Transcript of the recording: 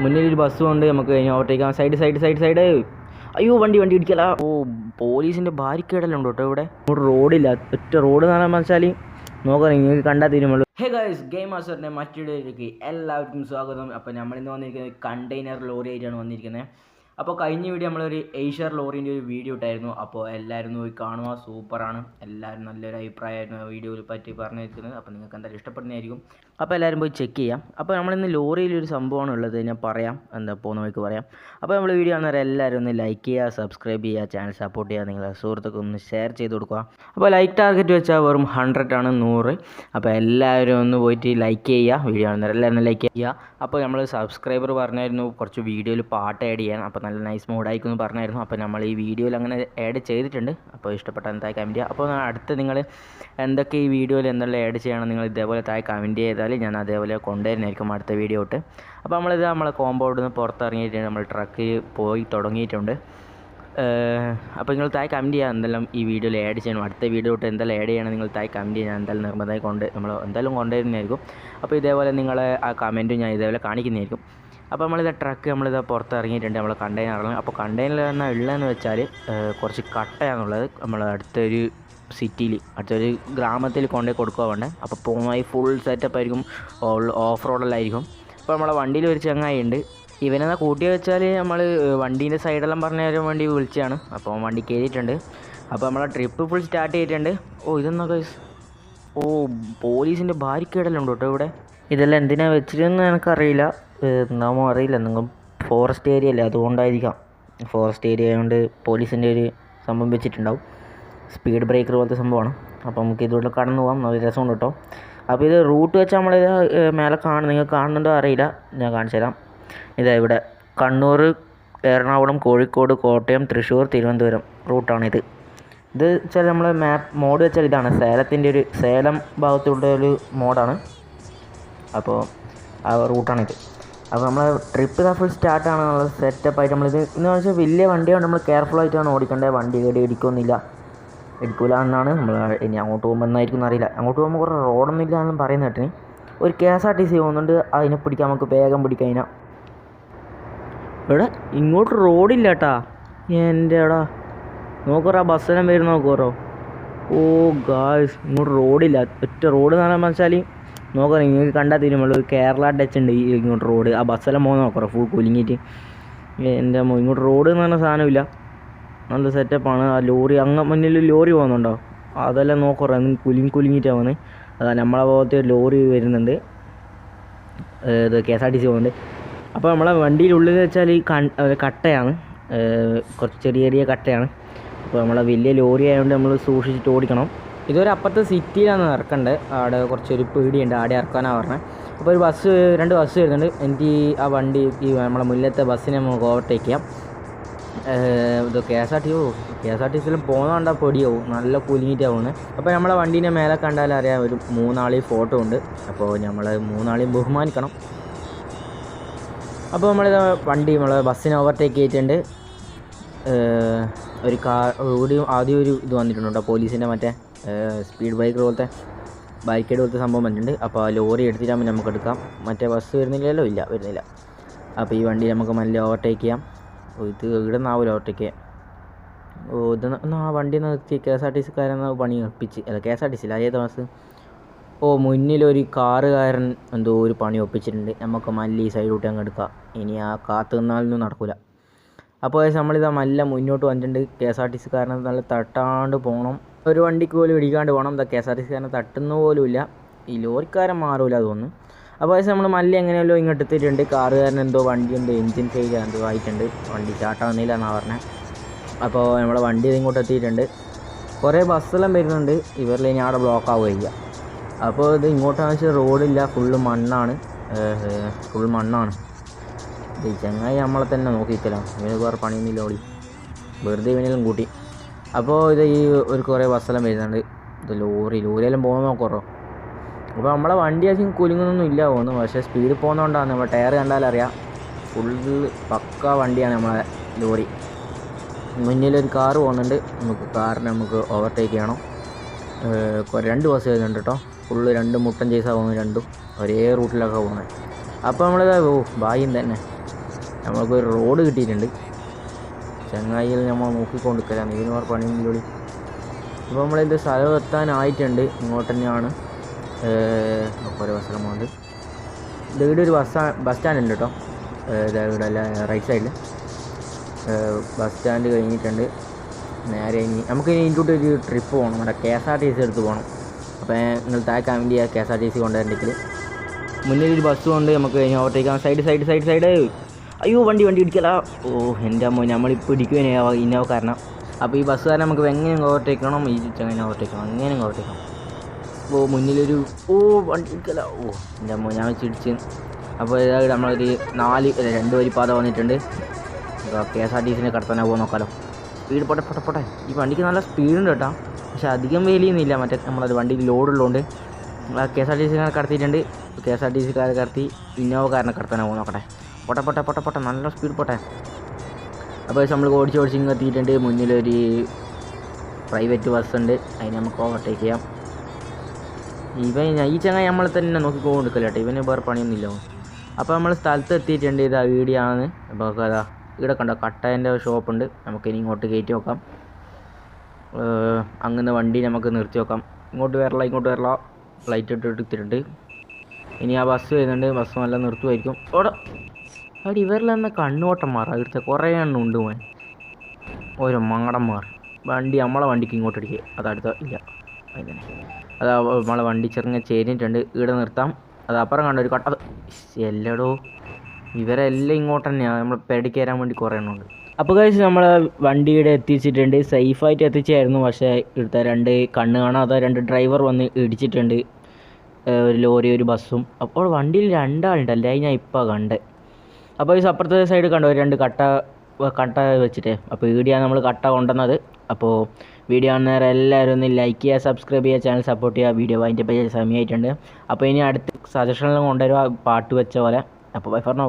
മുന്നിലൊരു ബസ്സും ഉണ്ട്, നമുക്ക് കഴിഞ്ഞ് ഓവർടേക്കാം. സൈഡ്. അയ്യോ വണ്ടി ഇടിക്കല. ഓ പോലീസിൻ്റെ ബാരിക്കേഡെല്ലാം ഉണ്ട് കേട്ടോ ഇവിടെ. റോഡില്ല, ഒറ്റ റോഡ് എന്ന് പറയാൻ വെച്ചാൽ നോക്കാം, നിങ്ങൾക്ക് കണ്ടാൽ തീരുമുള്ളൂ. ഹേ ഗൈസ്, ഗെയിം മാസ്റ്ററിൻ്റെ മറ്റൊരു എല്ലാവർക്കും സ്വാഗതം. അപ്പോൾ നമ്മളിന്ന് വന്നിരിക്കുന്നത് കണ്ടെയ്നർ ലോറി ആയിട്ടാണ് വന്നിരിക്കുന്നത്. അപ്പോൾ കഴിഞ്ഞ വീഡിയോ നമ്മളൊരു ഏഷ്യർ ലോറിൻ്റെ ഒരു വീഡിയോ ഇട്ടായിരുന്നു. അപ്പോൾ എല്ലാവരും പോയി കാണുക, സൂപ്പറാണ്. എല്ലാവരും നല്ലൊരു അഭിപ്രായമായിരുന്നു ആ വീഡിയോയിൽ പറ്റി പറഞ്ഞിരിക്കുന്നത്. അപ്പോൾ നിങ്ങൾക്ക് എന്തായാലും ഇഷ്ടപ്പെടുന്നതായിരിക്കും. അപ്പോൾ എല്ലാവരും പോയി ചെക്ക് ചെയ്യാം. അപ്പോൾ നമ്മളിന്ന് ലോറിയിലൊരു സംഭവമാണ് ഉള്ളത്, ഞാൻ പറയാം, പോകുന്ന വഴിക്ക് പറയാം. അപ്പോൾ നമ്മൾ വീഡിയോ കാണുന്നവരെ എല്ലാവരും ഒന്ന് ലൈക്ക് ചെയ്യുക, സബ്സ്ക്രൈബ് ചെയ്യുക, ചാനൽ സപ്പോർട്ട് ചെയ്യുക, നിങ്ങളുടെ സുഹൃത്തുക്കൾ ഒന്ന് ഷെയർ ചെയ്ത് കൊടുക്കുക. അപ്പോൾ ലൈക്ക് ടാർഗറ്റ് വെച്ചാൽ വെറും 100 ആണ്, 100. അപ്പോൾ എല്ലാവരും ഒന്ന് പോയിട്ട് ലൈക്ക് ചെയ്യുക, വീഡിയോ കാണുന്നവരെ എല്ലാവരും ലൈക്ക് ചെയ്യുക. അപ്പോൾ നമ്മൾ സബ്സ്ക്രൈബർ പറഞ്ഞായിരുന്നു കുറച്ച് വീഡിയോയിൽ പാട്ട് ആഡ് ചെയ്യാൻ, അപ്പോൾ നല്ല നൈസ് മോഡായിക്കൊന്ന് പറഞ്ഞായിരുന്നു. അപ്പോൾ നമ്മൾ ഈ വീഡിയോയിൽ അങ്ങനെ ആഡ് ചെയ്തിട്ടുണ്ട്. അപ്പോൾ ഇഷ്ടപ്പെട്ട എന്തായി കമൻറ്റ് ചെയ്യുക. അപ്പോൾ അടുത്ത് നിങ്ങൾ എന്തൊക്കെ ഈ വീഡിയോയിൽ എന്തെല്ലാം ആഡ് ചെയ്യണം നിങ്ങൾ ഇതേപോലെ താഴെ കമൻറ്റ് ചെയ്താൽ ഞാൻ അതേപോലെ കൊണ്ടുവരുന്നതായിരിക്കും അടുത്ത വീഡിയോ ഇട്ട്. അപ്പോൾ നമ്മളെ കോമ്പൗണ്ടിൽ നിന്ന് പുറത്തിറങ്ങിയിട്ടുണ്ട്, നമ്മൾ ട്രക്ക് പോയി തുടങ്ങിയിട്ടുണ്ട്. അപ്പോൾ നിങ്ങൾ താഴെ കമൻറ്റ് ചെയ്യുക എന്തെല്ലാം ഈ വീഡിയോയിൽ ആഡ് ചെയ്യണം, അടുത്ത വീഡിയോ ഇട്ട് എന്തെല്ലാം ആഡ് ചെയ്യണം നിങ്ങൾ താഴെ കമൻറ്റ് ചെയ്യാൻ എന്തായാലും നിർബന്ധമായി നമ്മൾ എന്തായാലും കൊണ്ടുവരുന്നതായിരിക്കും. അപ്പോൾ ഇതേപോലെ നിങ്ങളെ ആ കമൻറ്റും ഞാൻ ഇതേപോലെ കാണിക്കുന്നതായിരിക്കും. അപ്പോൾ നമ്മളിത് പുറത്തിറങ്ങിയിട്ടുണ്ട്, നമ്മൾ കണ്ടെയ്നറിൽ. അപ്പോൾ കണ്ടെയ്നർ എന്നാൽ ഉള്ളതെന്ന് വെച്ചാൽ കുറച്ച് കട്ടയാണുള്ളത്. നമ്മൾ അടുത്തൊരു സിറ്റിയിൽ, അടുത്തൊരു ഗ്രാമത്തിൽ കൊണ്ടുപോയി കൊടുക്കുക വേണ്ടേ. അപ്പോൾ പോകുന്നതായി ഫുൾ സെറ്റപ്പ് ആയിരിക്കും, ഓഫ് റോഡെല്ലായിരിക്കും. അപ്പോൾ നമ്മളെ വണ്ടിയിൽ ഒരു ചങ്ങായി ഉണ്ട്, ഇവനെന്നാൽ കൂട്ടി വെച്ചാൽ നമ്മൾ വണ്ടീൻ്റെ സൈഡെല്ലാം പറഞ്ഞു തരാൻ വേണ്ടി വിളിച്ചതാണ്. അപ്പോൾ വണ്ടി കയറിയിട്ടുണ്ട്. അപ്പോൾ നമ്മളെ ട്രിപ്പ് ഫുൾ സ്റ്റാർട്ട് ചെയ്തിട്ടുണ്ട്. ഇതെന്നാ ഗൈസ്, പോലീസിൻ്റെ ബാരിക്കേഡെല്ലാം ഉണ്ട് കേട്ടോ ഇവിടെ. ഇതെല്ലാം എന്തിനാണ് വെച്ചിരുന്നു എനിക്കറിയില്ല, എന്താമോ അറിയില്ല. നിങ്ങൾ ഫോറസ്റ്റ് ഏരിയ അല്ലേ, അതുകൊണ്ടായിരിക്കാം. ഫോറസ്റ്റ് ഏരിയ ആയതുകൊണ്ട് പോലീസിൻ്റെ ഒരു സംഭവം വെച്ചിട്ടുണ്ടാവും, സ്പീഡ് ബ്രേക്കർ പോലത്തെ സംഭവമാണ്. അപ്പോൾ നമുക്ക് ഇതിലൂടെ കടന്നു പോകാം, നല്ല രസമുണ്ട് കേട്ടോ. അപ്പോൾ ഇത് റൂട്ട് വെച്ചാൽ നമ്മളിത് മേലെ നിങ്ങൾക്ക് കാണുന്നുണ്ടോ അറിയില്ല, ഞാൻ കാണിച്ചു തരാം. ഇതാ ഇവിടെ കണ്ണൂർ, എറണാകുളം, കോഴിക്കോട്, കോട്ടയം, തൃശ്ശൂർ, തിരുവനന്തപുരം റൂട്ടാണിത്. ഇത് വെച്ചാൽ നമ്മൾ മാപ്പ് മോഡ് വെച്ചാൽ ഇതാണ്, സേലം ഭാഗത്തുള്ള ഒരു മോഡാണ്. അപ്പോൾ ആ റൂട്ടാണിത്. അപ്പോൾ നമ്മൾ ട്രിപ്പ് ഫുൾ സ്റ്റാർട്ടാണ്, നമ്മൾ സെറ്റപ്പായിട്ട് നമ്മളിത് എന്ന് വെച്ചാൽ വലിയ വണ്ടിയാണ്, നമ്മൾ കെയർഫുള്ളായിട്ടാണ് ഓടിക്കേണ്ടത്. വണ്ടി ഇടിക്കില്ല എന്നാണ് നമ്മൾ ഇനി അങ്ങോട്ട് പോകുമ്പോൾ എന്നായിരിക്കും അറിയില്ല. അങ്ങോട്ട് പോകുമ്പോൾ കുറേ റോഡൊന്നും ഇല്ല എന്നും പറയുന്ന കേട്ടിന്. ഒരു KSRTC പോകുന്നുണ്ട്, അതിനെ പിടിക്കാം, നമുക്ക് വേഗം പിടിക്കാം അതിനെ. ഇവിടെ ഇങ്ങോട്ട് റോഡില്ല കേട്ടാ, എൻ്റെ എടാ നോക്കറോ, ബസ്സെല്ലാം വരും നോക്കറോ. ഗായ്സ്, ഇങ്ങോട്ട് റോഡില്ല, ഒറ്റ റോഡ് എന്ന് പറയാൻ വെച്ചാൽ നോക്കാം, നിങ്ങൾക്ക് കണ്ടാൽ തീരുമുള്ളൂ. കേരള ടച്ച് ഉണ്ട് ഇങ്ങോട്ട് റോഡ്. ആ ബസ്സെല്ലാം പോകുന്ന നോക്കറോ, ഫുൾ കുലുങ്ങിയിട്ട്. എൻ്റെ ഇങ്ങോട്ട് റോഡ് എന്ന് പറഞ്ഞ സാധനമില്ല, നല്ല സെറ്റപ്പാണ്. ആ ലോറി അങ്ങ് മുന്നിൽ ലോറി പോകുന്നുണ്ടോ, അതെല്ലാം നോക്കറോ, കുലുങ്ങിയിട്ടാണ് പോകുന്നത്. അതാ നമ്മളെ ഭാഗത്ത് ലോറി വരുന്നുണ്ട്, ഇത് KSRTC പോകുന്നുണ്ട്. അപ്പോൾ നമ്മളെ വണ്ടിയിലുള്ളിൽ വെച്ചാൽ ഈ കട്ടയാണ്, കുറച്ച് ചെറിയ കട്ടയാണ്. അപ്പോൾ നമ്മളെ വലിയ ലോറി ആയതുകൊണ്ട് നമ്മൾ സൂക്ഷിച്ചിട്ട് ഓടിക്കണം. ഇതൊരു അപ്പുറത്തെ സിറ്റിയിലാണ് ഇറക്കേണ്ടത്, അവിടെ കുറച്ചൊരു പേടിയുണ്ട്, ആടെ ഇറക്കാനാണ് പറഞ്ഞത്. അപ്പോൾ ഒരു രണ്ട് ബസ് വരുന്നുണ്ട്. എനിക്ക് ആ വണ്ടി നമ്മളെ മുന്നിലത്തെ ബസ്സിനെ നമുക്ക് ഓവർടേക്ക് ചെയ്യാം. ഇത് KSRTCയിലും പോകുന്ന പേടിയാവും, നല്ല കുലുങ്ങിയിട്ടാണ് പോകുന്നത്. അപ്പോൾ നമ്മളെ വണ്ടീൻ്റെ മേലെ കണ്ടാൽ അറിയാം, ഒരു 3 ആളെയും ഫോട്ടോ ഉണ്ട്. അപ്പോൾ നമ്മൾ 3 ആളെയും ബഹുമാനിക്കണം. അപ്പോൾ നമ്മളെ ബസ്സിനെ ഓവർടേക്ക് ചെയ്തിട്ടുണ്ട്. ഒരു ആദ്യം ഒരു ഇത് വന്നിട്ടുണ്ട് കേട്ടോ, പോലീസിൻ്റെ മറ്റേ സ്പീഡ് ബ്രേക്കർ പോലത്തെ ബാരിക്കേഡ് പോലത്തെ സംഭവം വന്നിട്ടുണ്ട്. അപ്പോൾ ആ ലോറി എടുത്തിട്ടാകുമ്പോൾ നമുക്ക് എടുക്കാം. മറ്റേ ബസ് വരുന്നില്ലല്ലോ, വരുന്നില്ല. അപ്പോൾ ഈ വണ്ടി നമുക്ക് നല്ല ഓവർടേക്ക് ചെയ്യാം. ഇത് ഇവിടെ നിന്നാവില്ല ഓവർടേക്ക് ചെയ്യാം. ആ വണ്ടി നിർത്തി KSRTCക്കാരെന്ന് പണി ഒപ്പിച്ച്, അല്ല KSRTC അല്ല, ഏത് ബസ്. മുന്നിലൊരു കാറുകാരൻ എന്തോ ഒരു പണി ഒപ്പിച്ചിട്ടുണ്ട്. നമുക്ക് മല്ലി സൈഡോട്ട് അങ്ങ് എടുക്കാം, ഇനി ആ കാത്തു നിന്നാലൊന്നും നടക്കില്ല. അപ്പോൾ നമ്മളിതാ നല്ല മുന്നോട്ട് വന്നിട്ടുണ്ട്. KSRTCക്കാരനെ നല്ല തട്ടാണ്ട് പോകണം, ഒരു വണ്ടിക്ക് പോലും ഇടിക്കാണ്ട് പോകണം. KSRTCക്കാരനെ തട്ടുന്ന പോലും ഇല്ല, ഈ ലോറിക്കാരൻ മാറില്ല തോന്നുന്നു. അപ്പോൾ നമ്മൾ മല്ലി എങ്ങനെയല്ലോ ഇങ്ങോട്ട് എത്തിയിട്ടുണ്ട്. കാറുകാരൻ എന്തോ വണ്ടി എന്തോ എൻജിൻ ഫെയിൽ എന്തോ ആയിട്ടുണ്ട്, വണ്ടി സ്റ്റാർട്ടാകുന്നില്ല എന്നാണ് പറഞ്ഞത്. അപ്പോൾ നമ്മളെ വണ്ടി ഇങ്ങോട്ട് എത്തിയിട്ടുണ്ട്. കുറേ ബസ്സെല്ലാം വരുന്നുണ്ട്, ഇവരിൽ ഇനി അവിടെ ബ്ലോക്ക് ആവുകയില്ല. അപ്പോൾ ഇത് ഇങ്ങോട്ടാണെന്ന് വെച്ചാൽ റോഡില്ല, ഫുള്ള് മണ്ണാണ്. ഈ ചങ്ങായി നമ്മളെ തന്നെ നോക്കിക്കലാം, ഇവന് വേറെ പണിയൊന്നുമില്ല, ഓടി വെറുതെ ഇവനെല്ലാം കൂട്ടി. അപ്പോൾ ഇത് ഈ കുറേ ബസ്സെല്ലാം വരുന്നുണ്ട്. ഇത് ലോറിയെല്ലാം പോകുന്ന നോക്കറോ. അപ്പോൾ നമ്മളെ വണ്ടി അധികം കുലുങ്ങുന്നൊന്നും ഇല്ല തോന്നുന്നു, പക്ഷേ സ്പീഡ് പോകുന്നതുകൊണ്ടാണ്. നമ്മൾ ടയർ കണ്ടാലറിയാം, ഫുള്ള് പക്ക വണ്ടിയാണ് നമ്മളെ ലോറി. മുന്നിലൊരു കാറ് പോകുന്നുണ്ട്, നമുക്ക് ഓവർടേക്ക് ചെയ്യണം. 2 ബസ് വരുന്നുണ്ട് കേട്ടോ, ഫുള്ള് 2 മുട്ടൻ ചേസാണ് പോകുന്നത്, രണ്ടും ഒരേ റൂട്ടിലൊക്കെ പോകുന്നത്. അപ്പോൾ നമ്മളിത് ഭാഗ്യം തന്നെ, നമുക്കൊരു റോഡ് കിട്ടിയിട്ടുണ്ട്. ചങ്ങായിയിൽ നമ്മൾ നോക്കിക്കൊണ്ടിരിക്കലാണ്, ഇതിന് വേറെ പണിയൊന്നുമില്ല. ഇപ്പോൾ നമ്മളിത് സ്ഥലം എത്താനായിട്ടുണ്ട്. ഇങ്ങോട്ട് തന്നെയാണ് ഓരോ സ്ഥലമുണ്ട്. ഇവിടെ ഒരു ബസ് സ്റ്റാൻഡ് ഉണ്ട് കേട്ടോ. ഇവിടെ അല്ല, റൈറ്റ് സൈഡിൽ ബസ് സ്റ്റാൻഡ് കഴിഞ്ഞിട്ടുണ്ട്. നേരെ ഇനി നമുക്ക് ഇതിൻ്റെ ഒരു ട്രിപ്പ് പോകണം, നമ്മുടെ KSRTC എടുത്ത് പോകണം. അപ്പോൾ നിങ്ങൾ താഴെ കമൻറ്റ് ചെയ്യുക KSRTC കൊണ്ടുവരണ്ടെങ്കിൽ. മുന്നിൽ ഒരു ബസ് കൊണ്ട് നമുക്ക് കഴിഞ്ഞ് ഓവർടേക്കാം. സൈഡ് അയ്യോ വണ്ടി ഇടിക്കല. ഓ എൻ്റെ അമ്മ, നമ്മളിപ്പോൾ ഇടിക്കുവാനേ ഇന്നോവ കാരണം. അപ്പോൾ ഈ ബസ്സുകാരൻ നമുക്ക് എങ്ങനെയും ഓവർടേക്കണം, ഈ ചങ്ങനെ ഓവർടേക്കണം, എങ്ങനെയും ഓവർടേക്കണം. അപ്പോൾ മുന്നിലൊരു വണ്ടി ഇടിക്കല. എൻ്റെ അമ്മ, ഞാൻ വെച്ചിടിച്ച്. അപ്പോൾ ഇതായത് നമ്മളൊരു 2 വരി പാത വന്നിട്ടുണ്ട്. KSRTCനെ കടത്താനാ പോകുക, നോക്കാമല്ലോ. സ്പീഡ് പോട്ടെ. ഈ വണ്ടിക്ക് നല്ല സ്പീഡുണ്ട് കേട്ടോ, പക്ഷെ അധികം വേലിയൊന്നുമില്ല. മറ്റേ നമ്മളൊരു വണ്ടിയിൽ ലോഡുള്ളതുകൊണ്ട് KSRTCനെ കടത്തിയിട്ടുണ്ട്. KSRTCക്കാരെ കടത്തി ഇന്നോവക്കാരനെ കടത്താനാ പോകുക, നോക്കട്ടെ. പോട്ടെ നല്ല സ്പീഡ് പോട്ടെ. അപ്പോൾ നമ്മൾ ഓടിച്ച് ഇങ്ങ് എത്തിയിട്ടുണ്ട്. മുന്നിലൊരു പ്രൈവറ്റ് ബസ് ഉണ്ട്, അതിന് നമുക്ക് ഓവർടേക്ക് ചെയ്യാം. ഈ ചങ്ങായി നമ്മളെ തന്നെ നോക്കിക്കൊണ്ടിരിക്കില്ല കേട്ടോ, ഇവന് വേറെ പണിയൊന്നുമില്ല. അപ്പോൾ നമ്മൾ സ്ഥലത്ത് എത്തിയിട്ടുണ്ട്. ഇതാ വീഡിയാണ്. അപ്പോൾ അതാ ഇവിടെ കണ്ടോ, കട്ടേൻ്റെ ഷോപ്പുണ്ട്. നമുക്കിനി ഇങ്ങോട്ട് കയറ്റി നോക്കാം. അങ്ങനെ വണ്ടി നമുക്ക് നിർത്തി നോക്കാം. ഇങ്ങോട്ട് വരല ലൈറ്റ് എടുത്തിട്ടുണ്ട്. ഇനി ആ ബസ് വരുന്നുണ്ട്, ബസ് നല്ല നിർത്തുമായിരിക്കും. അവിടെ ഇവരിലെന്ന കണ്ണുവട്ടന്മാർ അവിടുത്തെ കുറേ എണ്ണം ഉണ്ട് പോകാൻ, ഓരോ മങ്ങടന്മാർ. നമ്മളെ വണ്ടിക്ക് ഇങ്ങോട്ട് അടിക്കുക, അതടുത്ത ഇല്ല. അത് നമ്മളെ വണ്ടി ചെറുങ്ങനെ ചേരിഞ്ഞിട്ടുണ്ട്. ഇവിടെ നിർത്താം. അത് അപ്പുറം കണ്ട ഒരു കട്ട എല്ലടോ, ഇവരെല്ലാം ഇങ്ങോട്ട് തന്നെയാണ്. നമ്മൾ പേടിക്കയറാൻ വേണ്ടി കുറേ എണ്ണം ഉണ്ട്. അപ്പോൾ കഴിച്ച് നമ്മളെ വണ്ടിയുടെ എത്തിച്ചിട്ടുണ്ട്, സേഫായിട്ട് എത്തിച്ചായിരുന്നു. പക്ഷേ ഇവിടുത്തെ 2 കണ്ണ് കാണാതെ 2 ഡ്രൈവർ വന്ന് ഇടിച്ചിട്ടുണ്ട്, ഒരു ലോറി ഒരു ബസ്സും. അപ്പോൾ വണ്ടിയിൽ 2 ആളുണ്ടല്ലേ, ഞാൻ ഇപ്പോൾ കണ്ടത്. അപ്പോൾ ഈ അപ്പുറത്തെ സൈഡ് കണ്ടോ 2 കട്ട വെച്ചിട്ട്. അപ്പോൾ വീഡിയോ നമ്മൾ കട്ട കൊണ്ടുവന്നത്. അപ്പോൾ വീഡിയോ കാണുന്നവരെ എല്ലാവരും ഒന്ന് ലൈക്ക് ചെയ്യുക, സബ്സ്ക്രൈബ് ചെയ്യുക, ചാനൽ സപ്പോർട്ട് ചെയ്യുക. വീഡിയോ അതിൻ്റെ പേജ് സമയമായിട്ടുണ്ട്. അപ്പോൾ ഇനി അടുത്ത സജഷനിലും കൊണ്ടുവരുക പാട്ട് വെച്ച പോലെ. അപ്പോൾ ബൈ ഫോർ നൗ.